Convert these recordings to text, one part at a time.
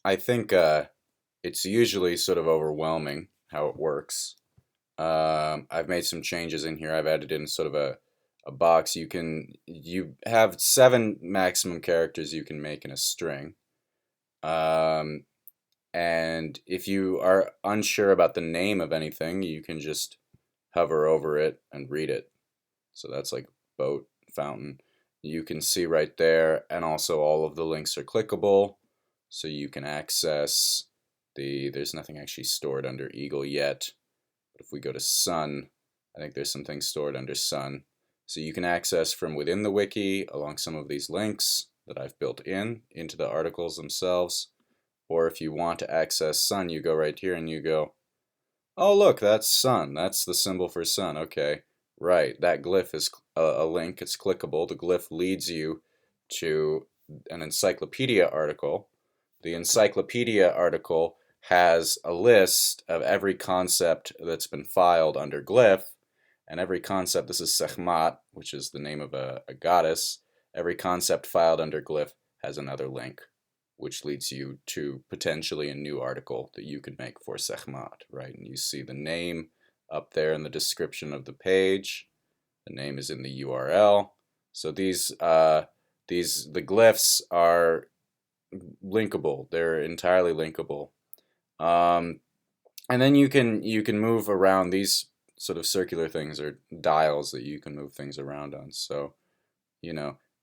I think it's usually sort of overwhelming how it works. I've made some changes in here. I've added in sort of a box. You have 7 maximum characters you can make in a string. Um, and if you are unsure about the name of anything, you can just hover over it and read it. So that's like boat, fountain. You can see right there, and also all of the links are clickable, so you can access there's nothing actually stored under eagle yet, but if we go to sun, I think there's some things stored under sun. So you can access from within the wiki along some of these links that I've built into the articles themselves. Or if you want to access sun, you go right here and you go, oh, look, that's sun. That's the symbol for sun. Okay, right. That glyph is a link. It's clickable. The glyph leads you to an encyclopedia article. The encyclopedia article has a list of every concept that's been filed under glyph, and every concept, this is Sekhmat, which is the name of a goddess, every concept filed under glyph has another link, which leads you to potentially a new article that you could make for Sekhmat, right? And you see the name up there in the description of the page. The name is in the URL. So the glyphs are linkable. They're entirely linkable. Um, and then you can move around these sort of circular things or dials that you can move things around on. So,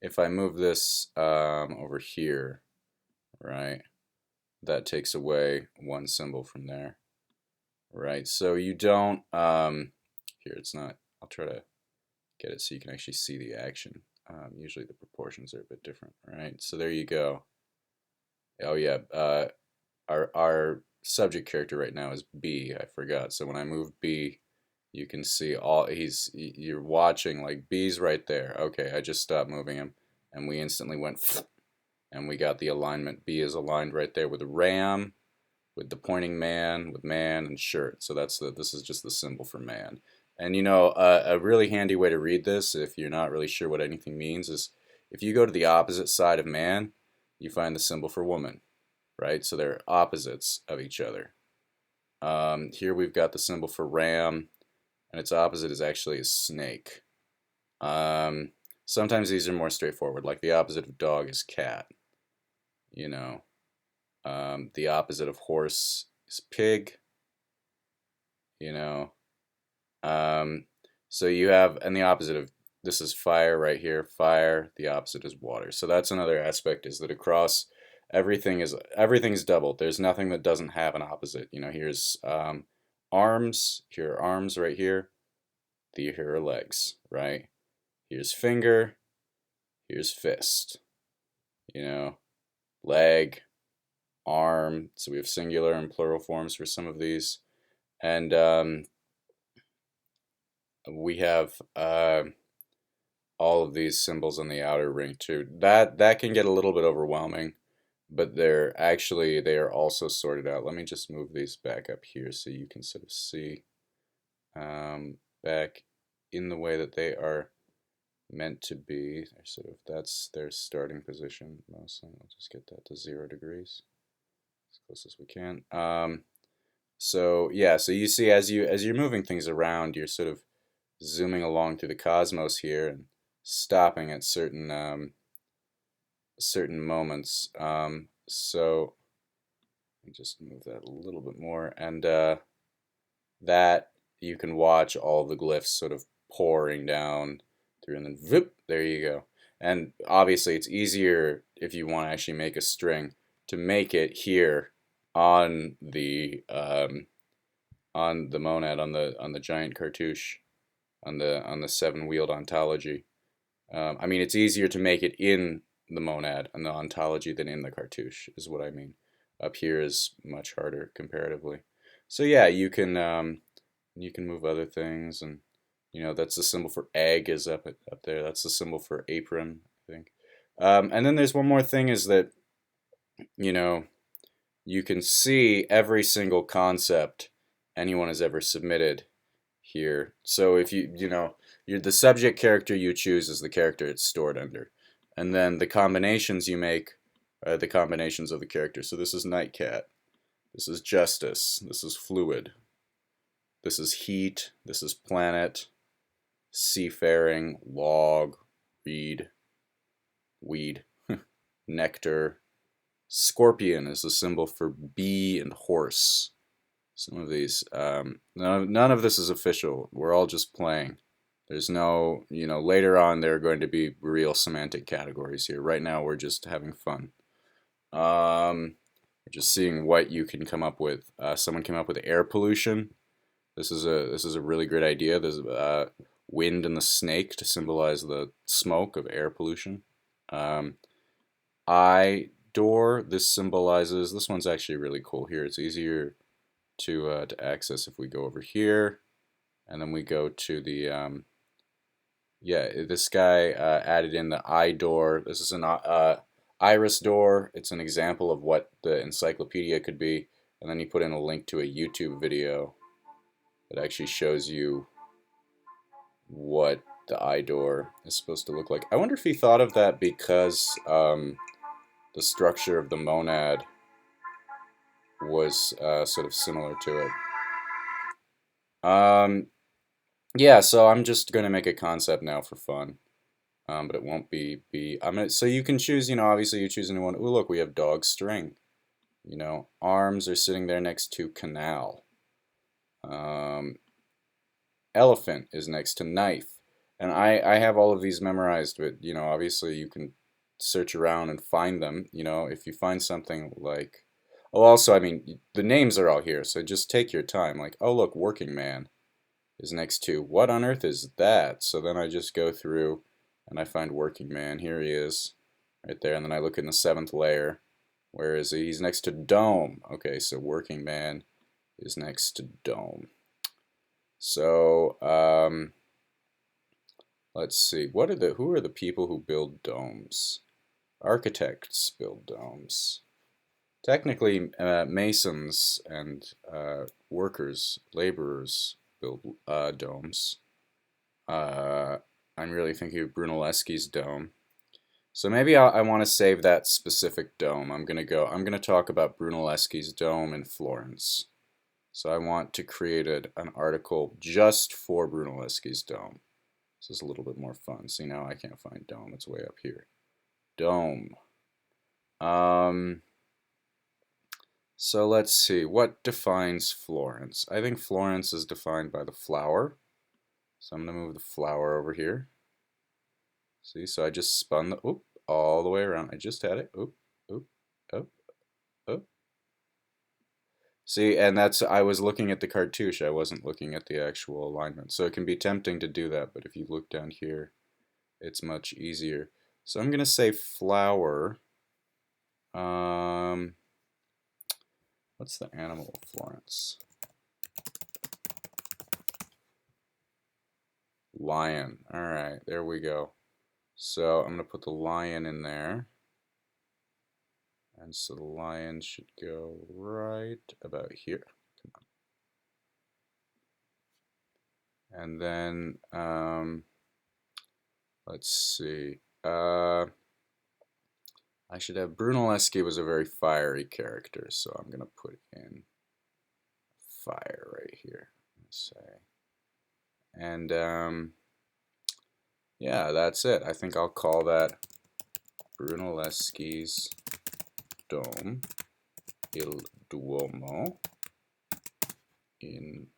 if I move this over here, right, that takes away one symbol from there, right? So you don't, here it's not, I'll try to get it so you can actually see the action. Usually the proportions are a bit different, right? So there you go. Oh yeah, our subject character right now is B. I forgot. So when I move B, you can see you're watching like B's right there. Okay, I just stopped moving him, and we instantly went, and we got the alignment. B is aligned right there with the ram, with the pointing man, with man and shirt. So this is just the symbol for man. And a really handy way to read this, if you're not really sure what anything means, is if you go to the opposite side of man, you find the symbol for woman, right? So they're opposites of each other. Here we've got the symbol for ram, and its opposite is actually a snake. Sometimes these are more straightforward, like the opposite of dog is cat. The opposite of horse is pig. You know, so you have, and the opposite of this is fire right here. Fire. The opposite is water. So that's another aspect, is that across everything's doubled. There's nothing that doesn't have an opposite. Here's arms. Here are arms right here. Here are legs. Right. Here's finger. Here's fist. Leg, arm. So we have singular and plural forms for some of these, and we have all of these symbols on the outer ring too. That can get a little bit overwhelming, but they are also sorted out. Let me just move these back up here so you can sort of see back in the way that they are meant to be. That's their starting position mostly. I'll just get that to 0 degrees as close as we can. So yeah, so you see as you're moving things around, you're sort of zooming along through the cosmos here and stopping at certain moments. So let me just move that a little bit more, and that you can watch all the glyphs sort of pouring down through, and then vip, there you go. And obviously, it's easier if you want to actually make a string to make it here on the monad, on the giant cartouche, on the 7-wheeled ontology. I mean, it's easier to make it in the monad and the ontology than in the cartouche, is what I mean. Up here is much harder comparatively. So yeah, you can move other things, and that's the symbol for egg is up there. That's the symbol for apron, I think. And then there's one more thing, is that you can see every single concept anyone has ever submitted here. So if you're the subject character you choose is the character it's stored under, and then the combinations you make the combinations of the characters. So this is Nightcat. This is Justice. This is Fluid. This is Heat. This is Planet. Seafaring. Log. Reed. Weed. Nectar. Scorpion is the symbol for bee and horse. Some of these, none of this is official. We're all just playing. There's no, later on there are going to be real semantic categories here. Right now we're just having fun. We're just seeing what you can come up with. Someone came up with air pollution. This is a really great idea. There's wind and the snake to symbolize the smoke of air pollution. Eye door. This symbolizes. This one's actually really cool. Here, it's easier to access if we go over here, and then we go to the this guy added in the eye door. This is an iris door. It's an example of what the encyclopedia could be, and then he put in a link to a YouTube video that actually shows you what the eye door is supposed to look like. I wonder if he thought of that because the structure of the monad was sort of similar to it. Yeah, so I'm just gonna make a concept now for fun, but it won't be. So you can choose. Obviously you choose anyone. Ooh, look, we have dog string. Arms are sitting there next to canal. Elephant is next to knife, and I have all of these memorized. But obviously you can search around and find them. If you find something like. Oh, also, I mean, the names are all here, so just take your time. Like, oh, look, working man is next to, what on earth is that? So then I just go through and I find working man. Here he is, right there. And then I look in the 7th layer. Where is he? He's next to dome. Okay, so working man is next to dome. So, let's see. Who are the people who build domes? Architects build domes. Technically, masons and workers, laborers build domes. I'm really thinking of Brunelleschi's dome. So maybe I want to save that specific dome. I'm gonna talk about Brunelleschi's dome in Florence. So I want to create an article just for Brunelleschi's dome. This is a little bit more fun. See, now I can't find dome. It's way up here. Dome. So let's see, what defines Florence? I think Florence is defined by the flower. So I'm going to move the flower over here. See, so I just spun all the way around. I just had it. Oop, oop, up, up. See, and I was looking at the cartouche. I wasn't looking at the actual alignment. So it can be tempting to do that, but if you look down here, it's much easier. So I'm going to say flower. What's the animal of Florence? Lion. Alright, there we go. So I'm going to put the lion in there. And so the lion should go right about here. Come on. And then, let's see. I should have, Brunelleschi was a very fiery character, so I'm going to put in fire right here. Let's say. And yeah, that's it. I think I'll call that Brunelleschi's Dome, Il Duomo, in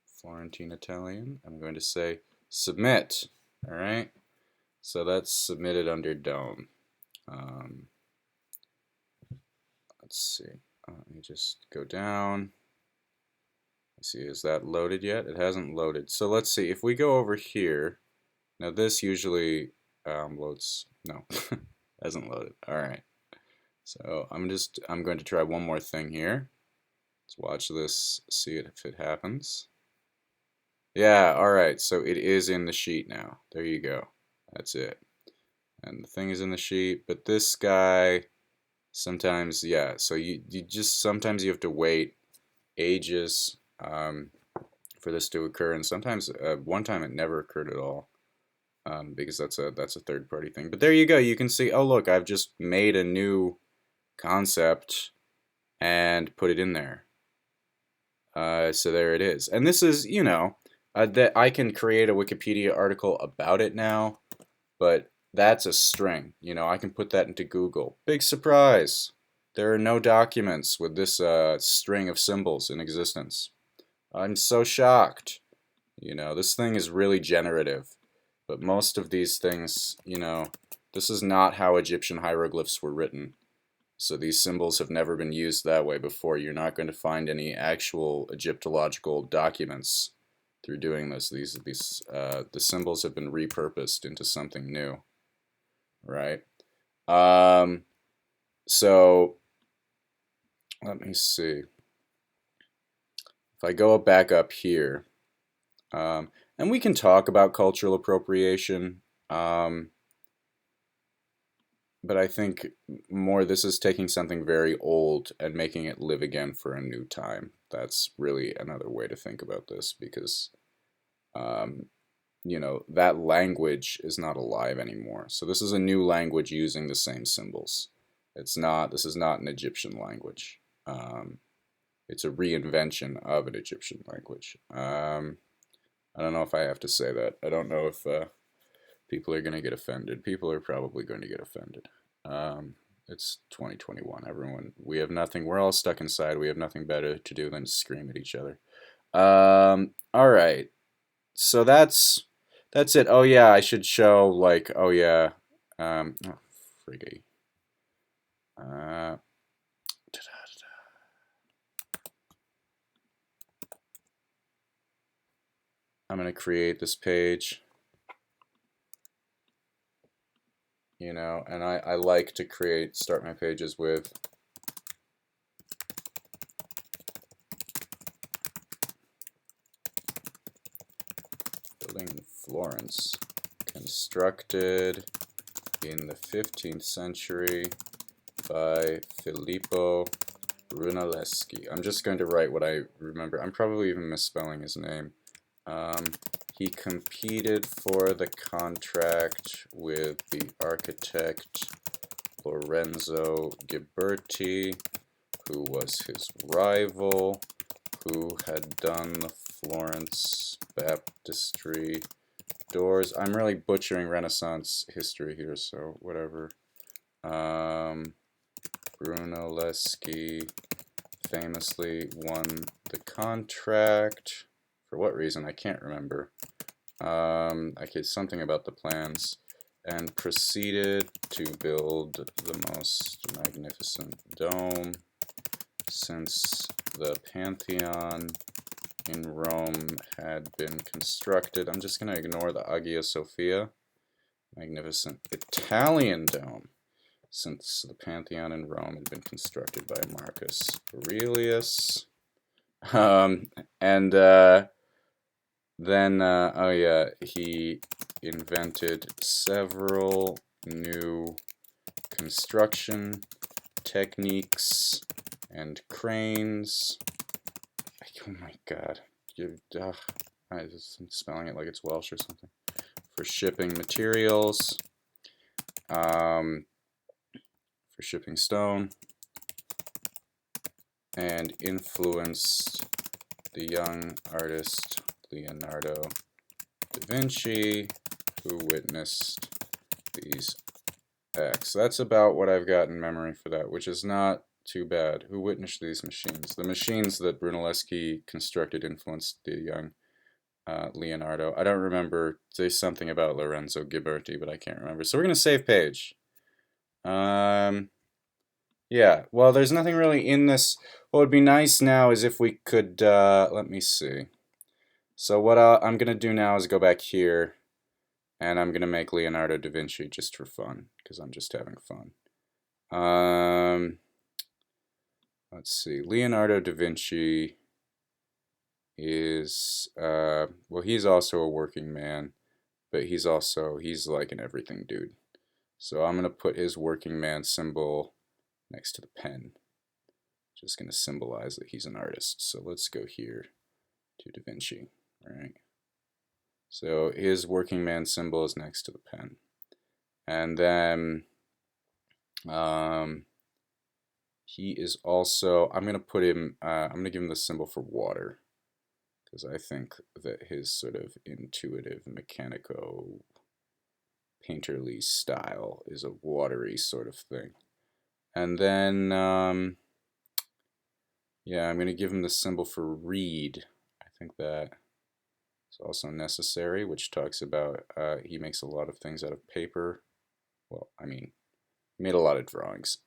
Florentine Italian. I'm going to say submit. All right. So that's submitted under Dome. Let's see. Let me just go down. Let's see, is that loaded yet? It hasn't loaded. So let's see. If we go over here, now this usually loads. No, hasn't loaded. All right. So I'm going to try one more thing here. Let's watch this. See if it happens. Yeah. All right. So it is in the sheet now. There you go. That's it. And the thing is in the sheet, but this guy sometimes, yeah, so you just sometimes you have to wait ages for this to occur, and sometimes one time it never occurred at all. because that's a third party thing. But there you go. You can see, oh look, I've just made a new concept and put it in there. So there it is. And this is, that I can create a Wikipedia article about it now, but that's a string. I can put that into Google. Big surprise. There are no documents with this string of symbols in existence. I'm so shocked. This thing is really generative. But most of these things, this is not how Egyptian hieroglyphs were written. So these symbols have never been used that way before. You're not going to find any actual Egyptological documents through doing this. The symbols have been repurposed into something new, right? So let me see. If I go back up here, and we can talk about cultural appropriation. But I think more this is taking something very old and making it live again for a new time. That's really another way to think about this because, that language is not alive anymore. So this is a new language using the same symbols. This is not an Egyptian language. It's a reinvention of an Egyptian language. I don't know if I have to say that. I don't know if people are going to get offended. People are probably going to get offended. It's 2021. We have nothing. We're all stuck inside. We have nothing better to do than scream at each other. All right. So that's it. Oh yeah, I should show like. Oh yeah. Oh, friggy. I'm gonna create this page. And I like to start my pages with building in Florence, constructed in the 15th century by Filippo Brunelleschi. I'm just going to write what I remember. I'm probably even misspelling his name. He competed for the contract with the architect Lorenzo Ghiberti, who was his rival, who had done the Florence baptistry doors. I'm really butchering Renaissance history here, so whatever. Brunelleschi famously won the contract. For what reason? I can't remember. Okay, something about the plans. And proceeded to build the most magnificent dome since the Pantheon in Rome had been constructed. I'm just going to ignore the Hagia Sophia. Magnificent Italian dome since the Pantheon in Rome had been constructed by Marcus Aurelius. Then, oh yeah, he invented several new construction techniques and cranes. Oh my god. I'm spelling it like it's Welsh or something. For shipping materials, for shipping stone, and influenced the young artist Leonardo da Vinci, who witnessed these acts. That's about what I've got in memory for that, which is not too bad. Who witnessed these machines? The machines that Brunelleschi constructed influenced the young Leonardo. I don't remember. Say something about Lorenzo Ghiberti, but I can't remember. So we're going to save page. Yeah, well, there's nothing really in this. What would be nice now is if we could, let me see. So what I'm going to do now is go back here, and I'm going to make Leonardo da Vinci just for fun, because I'm just having fun. Let's see. Leonardo da Vinci is, well, he's also a working man, but he's like an everything dude. So I'm going to put his working man symbol next to the pen. Just going to symbolize that he's an artist. So let's go here to Da Vinci, right? So his working man symbol is next to the pen. And then he is also, I'm going to put him, I'm going to give him the symbol for water, because I think that his sort of intuitive, mechanico, painterly style is a watery sort of thing. And then, yeah, I'm going to give him the symbol for reed. I think that is also necessary, which talks about he makes a lot of things out of paper. Well, I mean, he made a lot of drawings.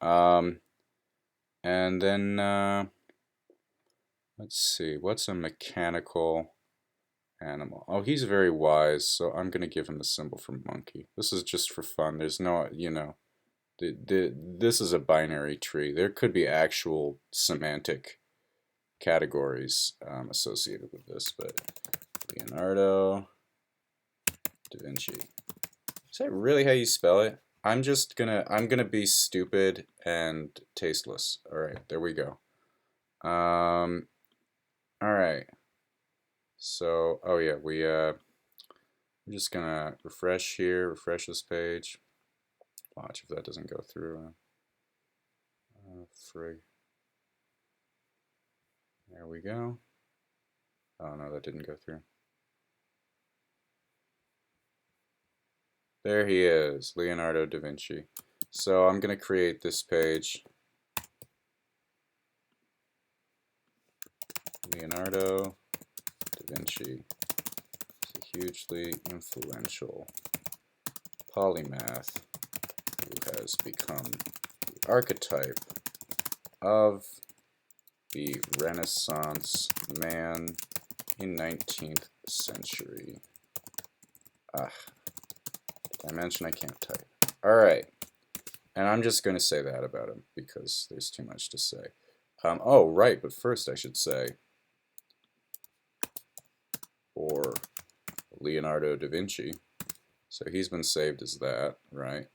And then, let's see, what's a mechanical animal? Oh, he's very wise, so I'm going to give him the symbol for monkey. This is just for fun. There's no, you know, this is a binary tree. There could be actual semantic categories associated with this, but Leonardo da Vinci. Is that really how you spell it? I'm gonna be stupid and tasteless. All right, there we go. All right. So, oh yeah, we're just gonna refresh here, refresh this page. Watch if that doesn't go through. Frig. There we go. Oh no, that didn't go through. There he is, Leonardo da Vinci. So I'm going to create this page. Leonardo da Vinci is a hugely influential polymath who has become the archetype of the Renaissance man in 19th century. Dimension I can't type. Alright. And I'm just going to say that about him because there's too much to say. Oh, right, but first I should say, or Leonardo da Vinci. So he's been saved as that, right?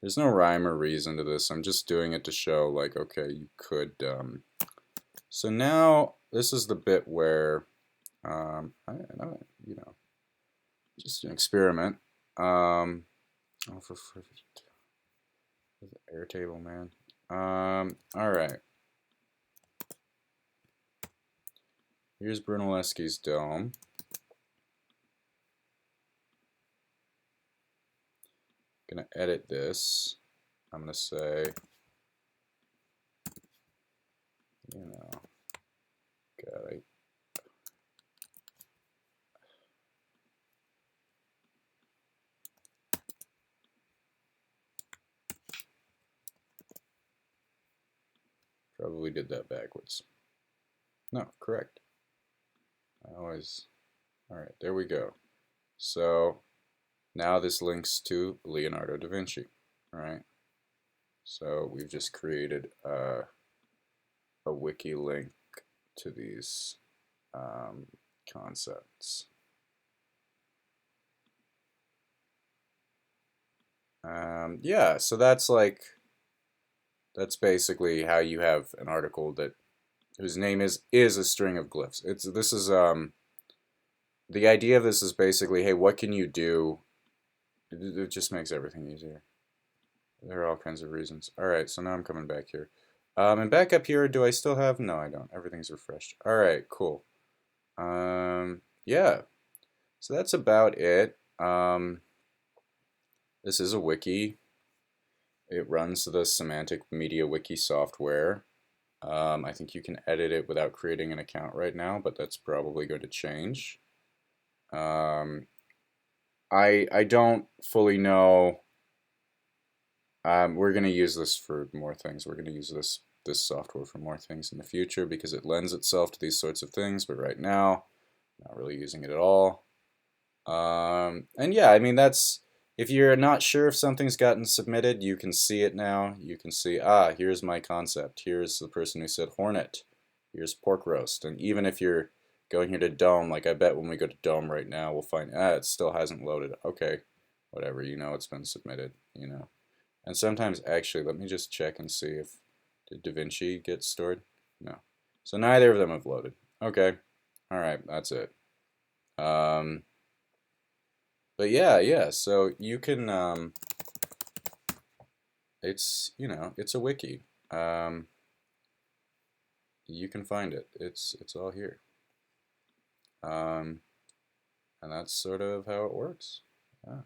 There's no rhyme or reason to this. I'm just doing it to show, like, okay, you could. So now this is the bit where, you know, just an experiment. Oh, for the Airtable, man. All right. Here's Brunelleschi's dome. I'm gonna edit this. I'm gonna say, you know, God, probably did that backwards. No, correct. I always, all right, there we go. So now this links to Leonardo da Vinci, all right? So we've just created a wiki link to these concepts. Yeah, so that's basically how you have an article that whose name is a string of glyphs. This is the idea of this is basically, hey, what can you do? It just makes everything easier. There are all kinds of reasons. All right, so now I'm coming back here. And back up here, do I still have? No, I don't. Everything's refreshed. All right, cool. Yeah. So that's about it. This is a wiki. It runs the Semantic Media Wiki software. I think you can edit it without creating an account right now, but that's probably going to change. I don't fully know. We're going to use this for more things. We're going to use this software for more things in the future because it lends itself to these sorts of things. But right now, not really using it at all. And yeah, I mean that's if you're not sure if something's gotten submitted, you can see it now. You can see, here's my concept. Here's the person who said hornet. Here's pork roast. And even if you're going here to dome, like I bet when we go to dome right now, we'll find, it still hasn't loaded. Okay, whatever, you know it's been submitted, you know. And sometimes, actually, let me just check and see if, did Da Vinci get stored? No. So neither of them have loaded. Okay, all right, that's it. But yeah. So you can, it's it's a wiki. Um, you can find it. It's all here. Um, and that's sort of how it works. Yeah.